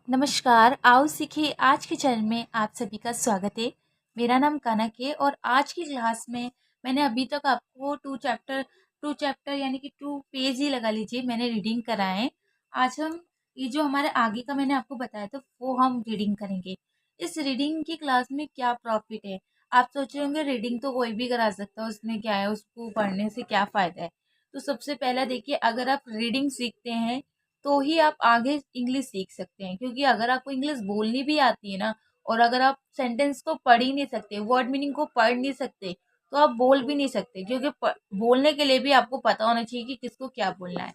नमस्कार, आओ सीखिए आज के चैनल में आप सभी का स्वागत है। मेरा नाम कनक है और आज की क्लास में मैंने अभी तक आपको टू चैप्टर यानी कि 2 पेज ही लगा लीजिए मैंने रीडिंग कराए हैं। आज हम ये जो हमारे आगे का मैंने आपको बताया था वो हम रीडिंग करेंगे। इस रीडिंग की क्लास में क्या प्रॉफिट है? आप सोच रहे होंगे रीडिंग तो कोई भी करा सकता है, उसमें क्या है, उसको पढ़ने से क्या फ़ायदा है? तो सबसे पहला देखिए, अगर आप रीडिंग सीखते हैं तो ही आप आगे इंग्लिश सीख सकते हैं, क्योंकि अगर आपको इंग्लिश बोलनी भी आती है ना, और अगर आप सेंटेंस को पढ़ ही नहीं सकते, वर्ड मीनिंग को पढ़ नहीं सकते, तो आप बोल भी नहीं सकते, क्योंकि बोलने के लिए भी आपको पता होना चाहिए कि किसको क्या बोलना है।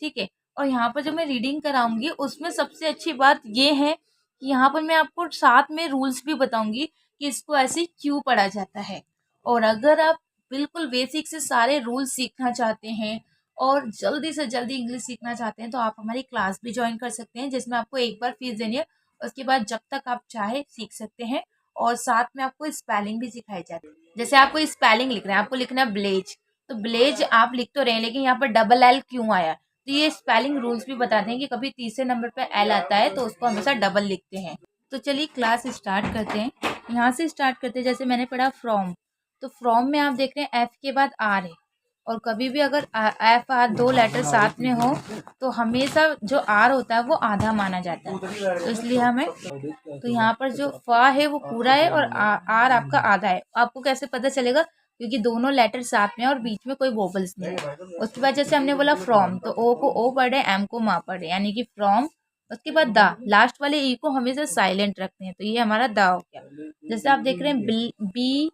ठीक है। और यहाँ पर जब मैं रीडिंग कराऊंगी उसमें सबसे अच्छी बात ये है कि यहाँ पर मैं आपको साथ में रूल्स भी बताऊंगी कि इसको ऐसे क्यों पढ़ा जाता है। और अगर आप बिल्कुल बेसिक से सारे रूल्स सीखना चाहते हैं और जल्दी से जल्दी इंग्लिश सीखना चाहते हैं तो आप हमारी क्लास भी ज्वाइन कर सकते हैं, जिसमें आपको एक बार फीस देनी है। उसके बाद जब तक आप चाहे सीख सकते हैं। और साथ में आपको स्पेलिंग भी सिखाई जाती है। जैसे आपको स्पेलिंग लिखना है, आपको लिखना है ब्लेज, तो ब्लेज आप लिख तो रहे हैं, लेकिन यहाँ पर डबल एल क्यों आया? तो ये स्पेलिंग रूल्स भी बताते हैं कि कभी तीसरे नंबर पे एल आता है तो उसको हमेशा डबल लिखते हैं। तो चलिए क्लास स्टार्ट करते हैं। यहाँ से स्टार्ट करते हैं। जैसे मैंने पढ़ा फ्रॉम, तो फ्रॉम में आप देख रहे हैं एफ के बाद आर है, और कभी भी अगर एफ आर दो लेटर साथ में हो तो हमेशा जो आर होता है वो आधा माना जाता है, तो इसलिए हमें, तो यहाँ पर जो फा है वो पूरा है और आर आपका आधा है। आपको कैसे पता चलेगा? क्योंकि दोनों लेटर साथ में और बीच में कोई वोबल्स नहीं है। उसके बाद जैसे हमने बोला फ्रॉम, तो ओ को ओ पढ़े, एम को मा पढ़े, यानी कि फ्रॉम। उसके बाद द, लास्ट वाले ई को हमेशा साइलेंट रखते हैं, तो ये हमारा द हो गया। जैसे आप देख रहे हैं बी,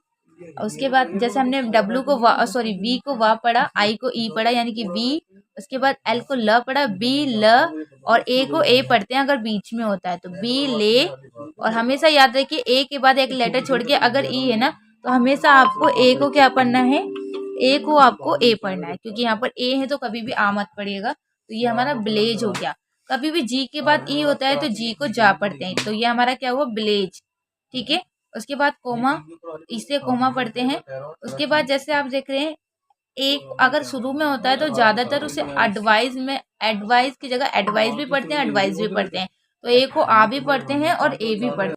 उसके बाद जैसे हमने डब्लू को सॉरी वी को वा पढ़ा, आई को ई पढ़ा यानी कि वी। उसके बाद एल को ल पढ़ा, बी ल, और ए को ए पढ़ते हैं अगर बीच में होता है तो बी ले। और हमेशा याद रखिए ए के बाद एक लेटर छोड़ के अगर ई है ना, तो हमेशा आपको ए को क्या पढ़ना है, ए को आपको ए पढ़ना है, क्योंकि यहाँ पर ए है तो कभी भी आ मत पड़िएगा। तो ये हमारा ब्लेज हो गया। कभी भी जी के बाद ई होता है तो जी को जा पढ़ते हैं, तो ये हमारा क्या हुआ, ब्लेज। ठीक है। उसके बाद कोमा, इसे कोमा पढ़ते हैं। उसके बाद जैसे आप देख रहे हैं, एक अगर शुरू में होता है तो ज्यादातर उसे एडवाइस में, एडवाइस की जगह एडवाइस भी पढ़ते हैं, एडवाइस भी पढ़ते हैं, तो ए को आ भी पढ़ते हैं और ए भी पढ़ते हैं।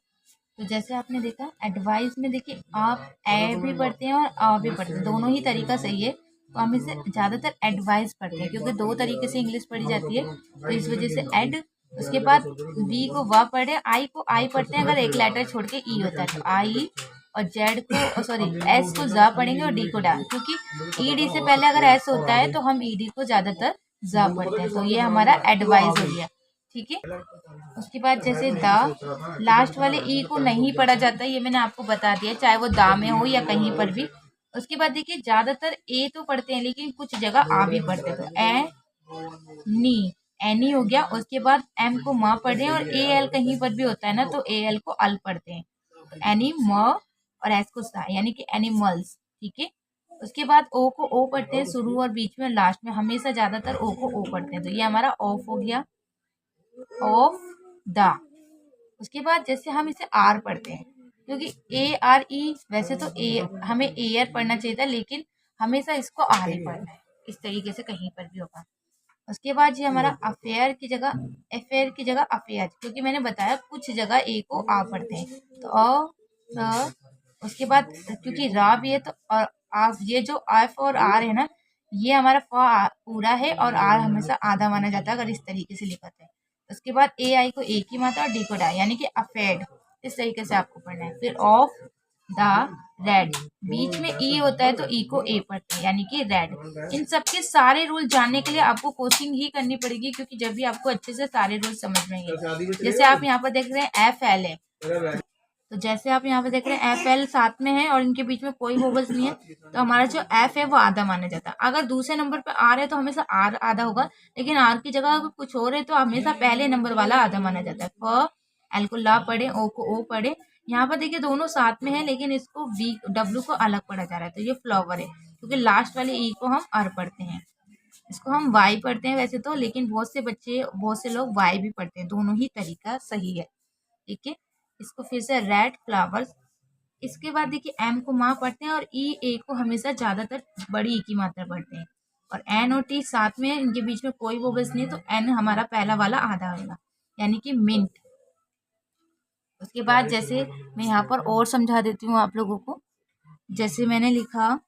तो जैसे आपने देखा एडवाइस में, देखिए आप ए भी पढ़ते हैं और आ भी पढ़ते हैं, दोनों ही तरीका सही है। तो हम इसे ज्यादातर एडवाइस पढ़ते हैं, क्योंकि दो तरीके से इंग्लिश पढ़ी जाती है, तो इस वजह से एड। उसके बाद वी को वा पढ़े, आई को आई पढ़ते हैं अगर एक लेटर छोड़ के ई होता है तो आई। और जेड को सॉरी एस को जा पढ़ेंगे और डी को डा, क्योंकि ईडी से पहले अगर एस होता है तो हम ईडी को ज्यादातर जा पढ़ते हैं, तो ये हमारा एडवाइस हो गया। ठीक है। उसके बाद जैसे द, लास्ट वाले ई को नहीं पढ़ा जाता, ये मैंने आपको बता दिया, चाहे वो दा में हो या कहीं पर भी। उसके बाद देखिए ज्यादातर ए तो पढ़ते हैं लेकिन कुछ जगह आ भी पढ़ते हैं, तो ए नी, एनी हो गया। उसके बाद एम को माँ पढ़े और ए एल कहीं पर भी होता है ना तो ए एल को अल पढ़ते हैं, तो एनी म, और एस को सा, यानी कि एनिमल्स। ठीक है। उसके बाद ओ को ओ पढ़ते हैं शुरू और बीच में, लास्ट में हमेशा ज्यादातर ओ को ओ पढ़ते हैं, तो ये हमारा ऑफ हो गया, ऑफ द। उसके बाद जैसे हम इसे आर पढ़ते हैं, क्योंकि ए आर ई, वैसे तो ए हमें एयर पढ़ना चाहिए था लेकिन हमेशा इसको आर ही पढ़ना है, इस तरीके से कहीं पर भी होगा। उसके बाद ये हमारा अफेयर की जगह, अफेयर की जगह अफेयर, क्योंकि मैंने बताया कुछ जगह ए को आ पढ़ते हैं, तो उसके बाद क्योंकि रा भी है तो ये जो एफ और आर है ना, ये हमारा पूरा है और आर हमेशा आधा माना जाता है अगर इस तरीके से लिखा है। उसके बाद ए आई को ए की मात्रा और डी को डा, यानी कि अफेड, इस तरीके से आपको पढ़ना है। फिर ऑफ द रेड, बीच में ई होता है तो ई को ए पढ़ते हैं यानी कि रेड। इन सबके सारे रूल जानने के लिए आपको कोचिंग ही करनी पड़ेगी, क्योंकि जब भी आपको अच्छे से सारे रूल समझ में आएंगे। जैसे आप यहाँ पर देख रहे हैं एफ एल है, तो जैसे आप यहाँ पे देख रहे हैं एफ एल साथ में है और इनके बीच में कोई वोवल्स नहीं है, तो हमारा जो एफ है वो आधा माना जाता है। अगर दूसरे नंबर पे आर है तो हमेशा आर आधा होगा, लेकिन आर की जगह अगर कुछ और है तो हमेशा पहले नंबर वाला आधा माना जाता है। फ, एल को ला पढ़े, ओ को ओ पढ़े। यहाँ पर देखिए दोनों साथ में है लेकिन इसको वी डब्ल्यू को अलग पढ़ा जा रहा है, तो ये फ्लावर है, क्योंकि लास्ट वाले ई को हम अर पढ़ते हैं, इसको हम वाई पढ़ते हैं वैसे तो, लेकिन बहुत से लोग वाई भी पढ़ते हैं, दोनों ही तरीका सही है। ठीक है। इसको फिर से रेड फ्लावर्स। इसके बाद देखिए एम को माँ पढ़ते हैं और ई ए को हमेशा ज्यादातर बड़ी ई की मात्रा पढ़ते हैं, और एन और टी साथ में है, इनके बीच में कोई वोवल्स नहीं है, तो एन हमारा पहला वाला आधा होगा, यानी कि मिंट। उसके बाद जैसे मैं यहाँ पर और समझा देती हूँ आप लोगों को। जैसे मैंने लिखा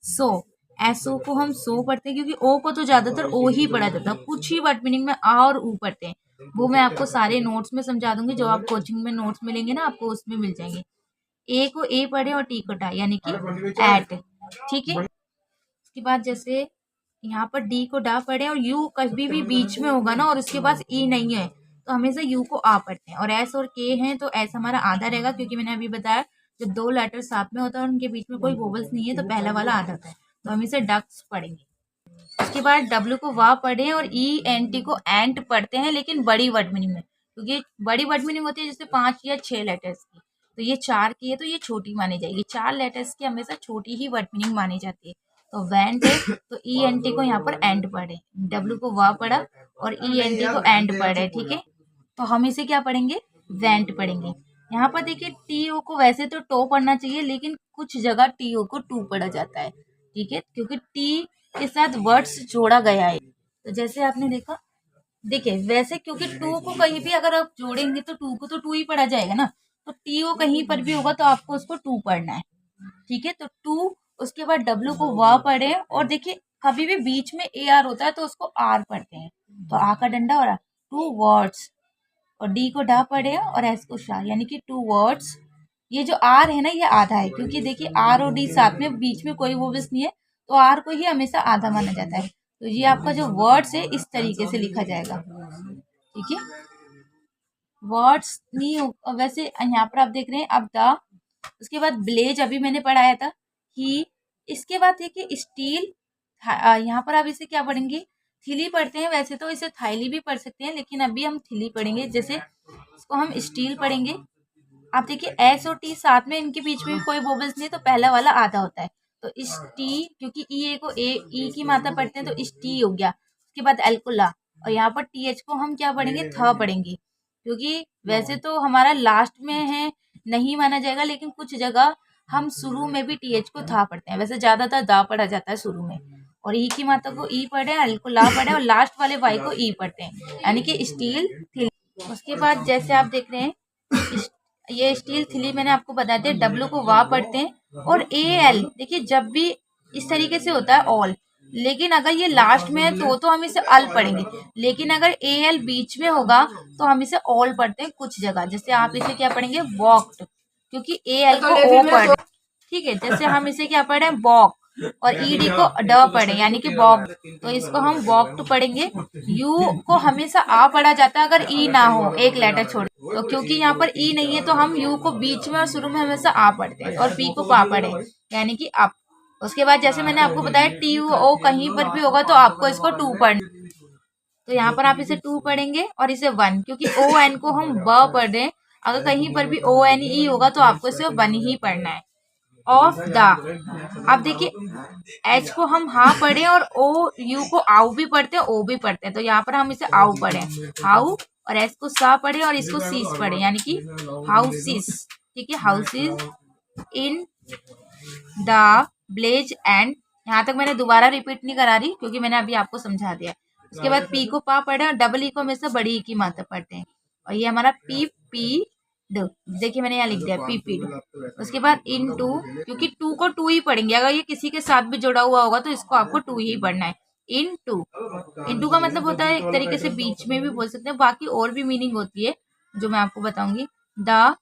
सो, एसओ को हम सो पढ़ते हैं, क्योंकि ओ को तो ज्यादातर ओ ही पढ़ा जाता है, कुछ ही वर्ड मीनिंग में आ और ऊ पढ़ते हैं। वो मैं आपको सारे नोट्स में समझा दूंगी, जो आप कोचिंग में नोट्स मिलेंगे ना आपको उसमें मिल जाएंगे। ए को ए पढ़े और टी को टा, यानी कि एट। ठीक है। उसके बाद जैसे यहाँ पर डी को डा पढ़े और यू कभी भी बीच में होगा ना और उसके पास ई नहीं है तो हमेशा यू को आ पढ़ते हैं। और एस और के हैं तो एस हमारा आधा रहेगा, क्योंकि मैंने अभी बताया जब दो लेटर साथ में होता है और उनके बीच में कोई वोवल्स नहीं है तो पहला वाला आधा होता है, तो हम इसे डक्स पढ़ेंगे। उसके बाद डब्ल्यू को वाह पढ़े और ई एन टी को एंट पढ़ते हैं, लेकिन बड़ी वर्ड मीनिंग में, क्योंकि बड़ी वर्ड मीनिंग होती है जैसे 5 या 6 लेटर्स की, तो ये 4 की है तो ये छोटी मानी जाएगी। 4 लेटर्स की हमेशा छोटी ही वर्ड मीनिंग मानी जाती है। तो वेंट है तो ई एन टी को यहाँ पर एंड पढ़े, डब्ल्यू को वाह पढ़ा और ई एन टी को एंड पढ़े। ठीक है, तो हम इसे क्या पढ़ेंगे, वेंट पढ़ेंगे। यहाँ पर देखिए टी ओ को वैसे तो टो पढ़ना चाहिए, लेकिन कुछ जगह टी ओ को टू पढ़ा जाता है। ठीक है, क्योंकि टी के साथ वर्ड्स जोड़ा गया है। तो जैसे आपने देखा, देखिए वैसे क्योंकि टू को कहीं भी अगर आप जोड़ेंगे तो टू को तो टू ही पढ़ा जाएगा ना, तो टी ओ कहीं पर भी होगा तो आपको उसको टू पढ़ना है। ठीक है, तो टू, उसके बाद डब्ल्यू को वाह पढ़े और देखिए कभी भी बीच में ए आर होता है तो उसको आर पढ़ते हैं, तो आ का डंडा हो रहा टू वर्ड्स। और डी को डा पढ़े और एस को शाह, यानी कि टू वर्ड्स। ये जो आर है ना ये आधा है, क्योंकि देखिए आर और डी साथ में बीच में कोई वोवेल्स नहीं है, तो आर को ही हमेशा आधा माना जाता है। तो ये आपका जो वर्ड्स है इस तरीके से लिखा जाएगा। ठीक है, वर्ड्स नहीं हो वैसे यहाँ पर आप देख रहे हैं अब द। उसके बाद ब्लेज अभी मैंने पढ़ाया था ही। इसके बाद देखिए स्टील, यहाँ पर आप इसे क्या पढ़ेंगे, थिली पढ़ते हैं, वैसे तो इसे थाईली भी पढ़ सकते हैं लेकिन अभी हम थिली पढ़ेंगे। जैसे इसको हम स्टील पढ़ेंगे। आप देखिए एस और टी साथ में, इनके बीच में भी कोई वोवेल्स नहीं, तो पहला वाला आधा होता है। तो इस टी, क्योंकि ई ए को ए ई की मात्रा पढ़ते हैं तो इस टी हो गया। उसके बाद एल को ला, और यहाँ पर टी एच को हम क्या पढ़ेंगे, थ पढ़ेंगे, क्योंकि वैसे तो हमारा लास्ट में है नहीं माना जाएगा, लेकिन कुछ जगह हम शुरू में भी टी एच को था पढ़ते हैं। वैसे ज्यादातर दा पढ़ा जाता है शुरू में, और ई की मात्रा को ई पढ़े, एल को ला पढ़े और लास्ट वाले वाई को ई पढ़ते हैं, यानी कि स्टील थिली। उसके बाद जैसे आप देख रहे हैं ये स्टील थिली मैंने आपको बता दिया। डब्ल्यू को वाह पढ़ते हैं और ए एल, देखिए जब भी इस तरीके से होता है ऑल, लेकिन अगर ये लास्ट में है तो हम इसे अल पढ़ेंगे, लेकिन अगर ए एल बीच में होगा तो हम इसे ऑल पढ़ते हैं कुछ जगह। जैसे आप इसे क्या पढ़ेंगे, वॉक्ड, क्योंकि ए एल को ओ पढ़। ठीक है, जैसे हम इसे क्या पढ़े, वॉक, और ईडी को ड पढ़े यानी कि वॉक, तो इसको हम वॉक टू पढ़ेंगे। यू को हमेशा आ पढ़ा जाता है अगर ई ना हो, एक लेटर छोड़, तो क्योंकि यहाँ पर ई नहीं है तो हम यू को बीच में और शुरू में हमेशा आ पढ़ते हैं, और पी को पा पढ़े यानी कि अप। उसके बाद जैसे मैंने आपको बताया टी यू ओ कहीं पर भी होगा तो आपको इसको टू पढ़ना, तो यहाँ पर आप इसे टू पढ़ेंगे और इसे वन, क्योंकि ओ एन को हम ब पढ़ रहे हैं, अगर कहीं पर भी ओ एन ई होगा तो आपको इसे वन ही पढ़ना है। ऑफ द, अब देखिए एच को हम हा पढ़े और ओ यू को आउ भी पढ़ते हैं, ओ भी पढ़ते हैं, तो यहाँ पर हम इसे आउ पढ़े, हाउ, और एस को सा पढ़े और इसको सीस पढ़े, यानी कि हाउसिस। ठीक है, houses in the blaze and, यहाँ तक मैंने दोबारा रिपीट नहीं करा रही क्योंकि मैंने अभी आपको समझा दिया। उसके बाद पी को पा पढ़े और डबल ई को हमेशा बड़ी ई की मात्रा पढ़ते हैं, और ये हमारा पी पी ड, देखिए मैंने यहाँ लिख दिया पी पी ड। उसके बाद इन टू, क्योंकि टू को टू ही पढ़ेंगे, अगर ये किसी के साथ भी जुड़ा हुआ होगा तो इसको आपको टू ही पढ़ना है। इन टू, इन टू का मतलब होता है एक तरीके से बीच में भी बोल सकते हैं, बाकी और भी मीनिंग होती है जो मैं आपको बताऊंगी। द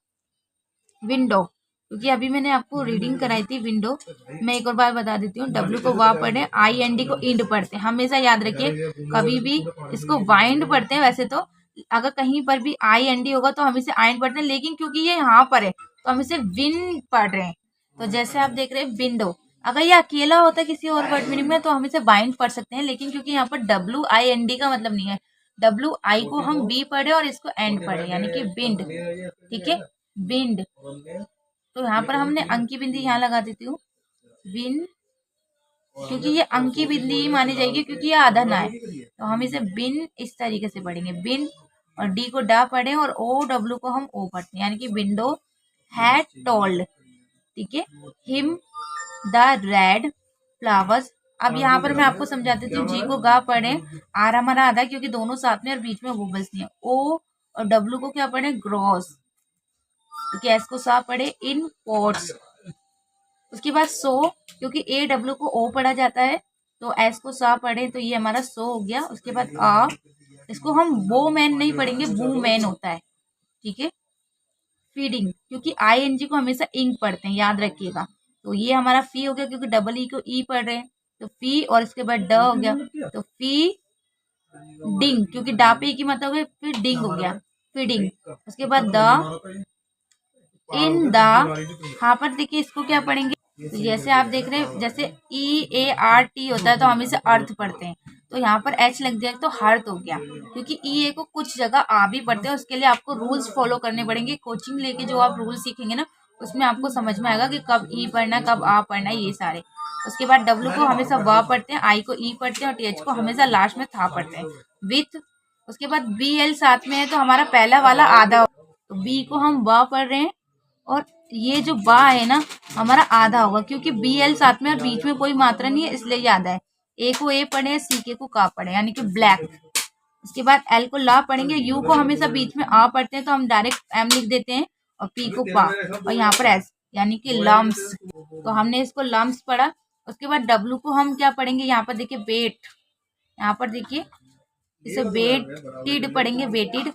विंडो, क्योंकि अभी मैंने आपको रीडिंग कराई थी विंडो, मैं एक और बार बता देती हूँ। डब्ल्यू को वाह पढ़े, आई एन डी को इंड पढ़ते हैं, हमेशा याद रखिए, कभी भी इसको वाइंड पढ़ते हैं। वैसे तो अगर कहीं पर भी आई एन डी होगा तो हम इसे आइन पढ़ते हैं, लेकिन क्योंकि ये यहाँ पर है तो हम इसे विन पढ़ रहे हैं। तो जैसे आप देख रहे हैं विंडो, अगर ये अकेला होता किसी और वर्ड मीनिंग में तो हम इसे बाइंड पढ़ सकते हैं, लेकिन क्योंकि यहाँ पर डब्ल्यू आई एन डी का मतलब नहीं है, डब्ल्यू आई को हम बी पढ़े और इसको एंड पढ़े, यानी कि बिंड। ठीक है, बिंड, तो यहाँ पर हमने अंक की बिंदी यहाँ लगा देती हूँ, विन, क्योंकि ये अंक की बिंदी ही मानी जाएगी क्योंकि ये आधा ना है, तो हम इसे बिन इस तरीके से पढ़ेंगे, बिन, और डी को डा पढ़े और ओ डब्ल्यू को हम ओ पढ़ते हैं, यानी कि विंडो हैड टोल्ड। ठीक है, हिम द रेड फ्लावर्स। अब यहाँ पर मैं आपको समझा देती हूँ, जी को गा पढ़े, आर हमारा आधा क्योंकि दोनों साथ में और बीच में वोबल्स नहीं है, ओ और डब्ल्यू को क्या पढ़े, ग्रॉस, क्योंकि एस को सा पढ़े इन पोर्ट्स। उसके बाद सो, क्योंकि ए डब्ल्यू को ओ पढ़ा जाता है तो एस को सा पढ़े तो ये हमारा सो हो गया। उसके बाद आ, इसको हम वो मैन नहीं पढ़ेंगे, बू मैन होता है, ठीक है। फीडिंग, क्योंकि आई एन जी को हमेशा इंग पढ़ते हैं, याद रखिएगा। तो ये हमारा फी हो गया, क्योंकि डबल ई को ई पढ़ रहे हैं तो फी, और इसके बाद ड हो गया तो फी डिंग, क्योंकि डा पे की मतलब है, फिर डिंग हो गया फीडिंग। उसके बाद द, इन द, यहाँ पर देखिए इसको क्या पढ़ेंगे, तो जैसे आप देख रहे हैं जैसे ई ए आर टी होता है तो हम इसे अर्थ पढ़ते हैं, तो यहाँ पर एच लग जाए तो हर्थ हो गया। क्योंकि ई ए को कुछ जगह आ भी पढ़ते हैं, उसके लिए आपको रूल्स फॉलो करने पड़ेंगे। कोचिंग लेके जो आप रूल सीखेंगे ना उसमें आपको समझ में आएगा कि कब ई पढ़ना है, कब आ पढ़ना है, ये सारे। उसके बाद डब्ल्यू को हमेशा व पढ़ते हैं, आई को ई पढ़ते हैं, और टी एच को हमेशा लास्ट में था पढ़ते हैं, विथ। उसके बाद बी एल साथ में है तो हमारा पहला वाला आधा, तो बी को हम व पढ़ रहे हैं, और ये जो बा है ना हमारा आधा होगा, क्योंकि बी एल साथ में और बीच में कोई मात्रा नहीं है इसलिए ये आधा है। ए को ए पढ़े, सी के को का पढ़े, यानी कि ब्लैक। उसके बाद एल को ला पढ़ेंगे, यू को हमेशा बीच में आ पढ़ते हैं तो हम डायरेक्ट एम लिख देते हैं, और पी को पा, और यहाँ पर एस यानी कि लम्स, तो हमने इसको लम्स पढ़ा। उसके बाद डब्लू को हम क्या पढ़ेंगे, यहाँ पर देखिए वेट, यहाँ पर देखिए इसे वेटेड पढ़ेंगे, वेटेड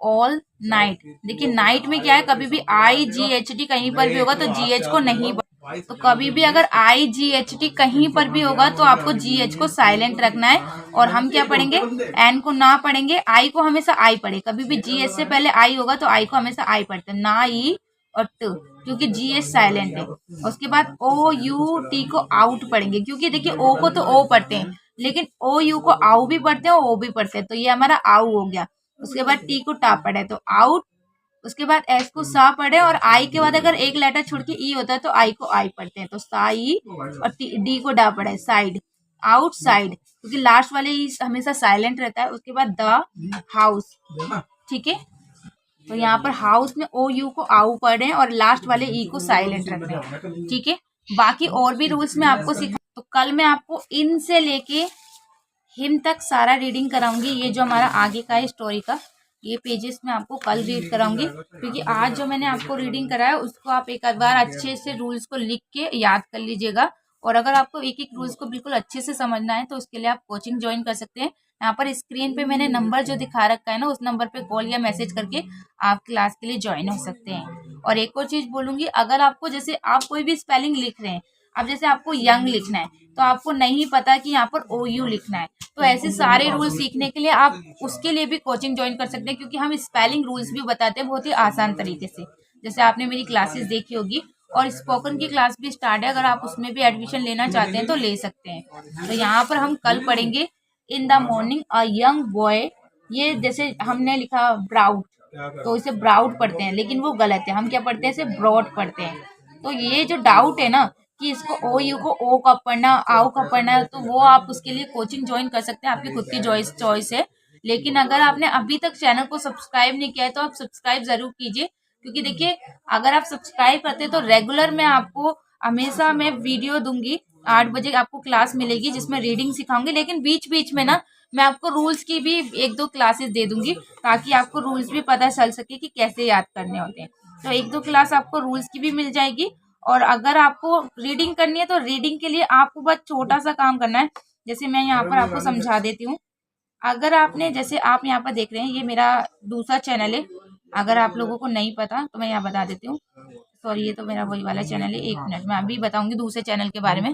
ऑल नाइट। देखिए नाइट में क्या है, कभी भी आई जी एच टी कहीं पर भी होगा तो जी एच को नहीं, तो कभी भी अगर आई जी एच टी कहीं पर भी होगा तो आपको जी एच को साइलेंट रखना है। और हम क्या पढ़ेंगे, एन को ना पढ़ेंगे, आई को हमेशा आई पढ़े, कभी भी जी एच से पहले आई होगा तो आई को हमेशा आई पढ़ते हैं, ना ई और ट, क्योंकि जी एच साइलेंट है। उसके बाद ओ यू टी को आउट पढ़ेंगे, क्योंकि देखिए ओ को तो ओ पढ़ते हैं लेकिन ओ यू को आउ भी पढ़ते हैं और ओ भी पढ़ते हैं, तो ये हमारा आउ हो गया। उसके बाद टी को टा पढ़े तो आउट। उसके बाद एस को सा पढ़े, और आई के बाद अगर एक लेटर छोड़ के ई होता है तो आई को आई पढ़ते हैं, तो सा ई, और डी को डा पढ़े, साइड, आउटसाइड, क्योंकि लास्ट वाले ई हमेशा साइलेंट रहता है। उसके बाद द हाउस, ठीक है। तो यहाँ पर हाउस में ओ यू को आउ पढ़े और लास्ट वाले ई को साइलेंट रख रहे हैं, ठीक है। बाकी और भी रूल्स में आपको सिखा, तो कल मैं आपको इन से लेके हिम तक सारा रीडिंग कराऊंगी। ये जो हमारा आगे का है स्टोरी का, ये पेजेस में आपको कल रीड कराऊंगी, क्योंकि आज जो मैंने आपको रीडिंग कराया उसको आप एक बार अच्छे से रूल्स को लिख के याद कर लीजिएगा। और अगर आपको एक एक रूल्स को बिल्कुल अच्छे से समझना है तो उसके लिए आप कोचिंग ज्वाइन कर सकते हैं। यहाँ पर स्क्रीन पे मैंने नंबर जो दिखा रखा है ना, उस नंबर पे कॉल या मैसेज करके आप क्लास के लिए ज्वाइन हो सकते हैं। और एक और चीज बोलूंगी, अगर आपको जैसे आप कोई भी स्पेलिंग लिख रहे हैं, अब जैसे आपको यंग लिखना है तो आपको नहीं पता कि यहाँ पर ओ यू लिखना है, तो ऐसे सारे रूल सीखने के लिए आप उसके लिए भी कोचिंग ज्वाइन कर सकते हैं, क्योंकि हम स्पेलिंग रूल्स भी बताते हैं बहुत ही आसान तरीके से, जैसे आपने मेरी क्लासेस देखी होगी। और स्पोकन की क्लास भी स्टार्ट है, अगर आप उसमें भी एडमिशन लेना चाहते हैं तो ले सकते हैं। तो यहाँ पर हम कल पढ़ेंगे in the morning a young boy, ये जैसे हमने लिखा ब्राउड, तो इसे ब्राउड पढ़ते हैं लेकिन वो गलत है, हम क्या पढ़ते हैं, इसे ब्रॉड पढ़ते हैं। तो ये जो डाउट है ना कि इसको ओ यू को ओ कब पढ़ना, आओ कब पढ़ना है, तो वो आप उसके लिए कोचिंग ज्वाइन कर सकते हैं, आपकी खुद की चॉइस है। लेकिन अगर आपने अभी तक चैनल को सब्सक्राइब नहीं किया है तो आप सब्सक्राइब जरूर कीजिए, क्योंकि देखिए अगर आप सब्सक्राइब करते हैं तो रेगुलर मैं आपको हमेशा मैं वीडियो दूंगी, 8 बजे आपको क्लास मिलेगी जिसमें रीडिंग सिखाऊंगी, लेकिन बीच बीच में ना मैं आपको रूल्स की भी 1-2 क्लासेस दे दूंगी, ताकि आपको रूल्स भी पता चल सके कि कैसे याद करने होते हैं। तो 1-2 क्लास आपको रूल्स की भी मिल जाएगी। और अगर आपको रीडिंग करनी है तो रीडिंग के लिए आपको बस छोटा सा काम करना है, जैसे मैं यहाँ पर आपको समझा देती हूँ। अगर आपने, जैसे आप यहाँ पर देख रहे हैं, ये मेरा दूसरा चैनल है, अगर आप लोगों को नहीं पता तो मैं यहाँ बता देती हूँ। सॉरी, ये तो मेरा वही वाला चैनल है, 1 मिनट मैं अभी बताऊंगी दूसरे चैनल के बारे में।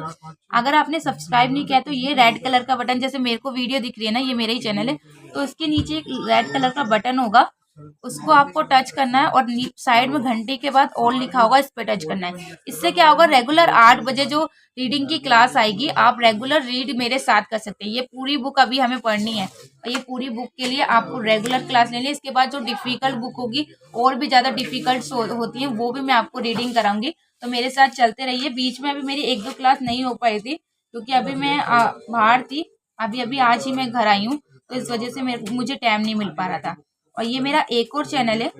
अगर आपने सब्सक्राइब नहीं किया तो ये रेड कलर का बटन, जैसे मेरे को वीडियो दिख रही है ना, ये मेरा ही चैनल है, तो इसके नीचे एक रेड कलर का बटन होगा, उसको आपको टच करना है, और साइड में घंटे के बाद ऑल लिखा होगा, इस पे टच करना है। इससे क्या होगा, रेगुलर 8 बजे जो रीडिंग की क्लास आएगी आप रेगुलर रीड मेरे साथ कर सकते हैं। ये पूरी बुक अभी हमें पढ़नी है, और ये पूरी बुक के लिए आपको रेगुलर क्लास लेनी है। इसके बाद जो डिफिकल्ट बुक होगी, और भी ज्यादा डिफिकल्ट होती है, वो भी मैं आपको रीडिंग कराऊंगी, तो मेरे साथ चलते रहिए। बीच में अभी मेरी 1-2 क्लास नहीं हो पाई थी, क्योंकि अभी मैं बाहर थी, अभी अभी आज ही मैं घर आई हूँ, तो इस वजह से मुझे टाइम नहीं मिल पा रहा था। और ये मेरा एक और चैनल है,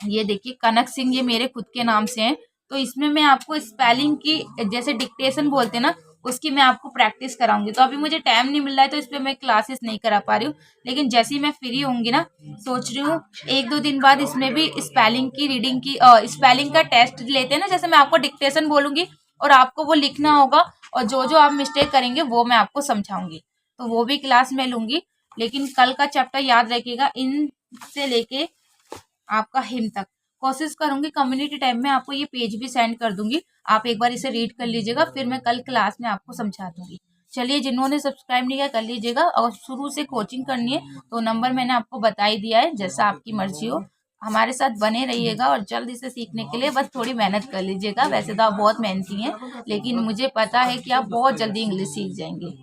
ये देखिए कनक सिंह, ये मेरे खुद के नाम से है, तो इसमें मैं आपको स्पेलिंग की, जैसे डिक्टेशन बोलते हैं ना, उसकी मैं आपको प्रैक्टिस कराऊंगी। तो अभी मुझे टाइम नहीं मिल रहा है तो इस पर मैं क्लासेस नहीं करा पा रही हूँ, लेकिन जैसे ही मैं फ्री होंगी ना, सोच रही हूँ 1-2 दिन बाद इसमें भी स्पेलिंग की, रीडिंग की, स्पेलिंग का टेस्ट लेते हैं ना, जैसे मैं आपको डिक्टेशन बोलूंगी और आपको वो लिखना होगा और जो जो आप मिस्टेक करेंगे वो मैं आपको समझाऊंगी, तो वो भी क्लास में लूंगी। लेकिन कल का चैप्टर याद रखिएगा, इन से लेके आपका हिम तक। कोशिश करूंगी कम्युनिटी टाइम में आपको ये पेज भी सेंड कर दूंगी, आप एक बार इसे रीड कर लीजिएगा, फिर मैं कल क्लास में आपको समझा दूंगी। चलिए, जिन्होंने सब्सक्राइब नहीं किया कर लीजिएगा, और शुरू से कोचिंग करनी है तो नंबर मैंने आपको बता ही दिया है, जैसा आपकी मर्जी हो। हमारे साथ बने रहिएगा और जल्दी से सीखने के लिए बस थोड़ी मेहनत कर लीजिएगा। वैसे तो आप बहुत मेहनती हैं, लेकिन मुझे पता है कि आप बहुत जल्दी इंग्लिश सीख जाएंगे।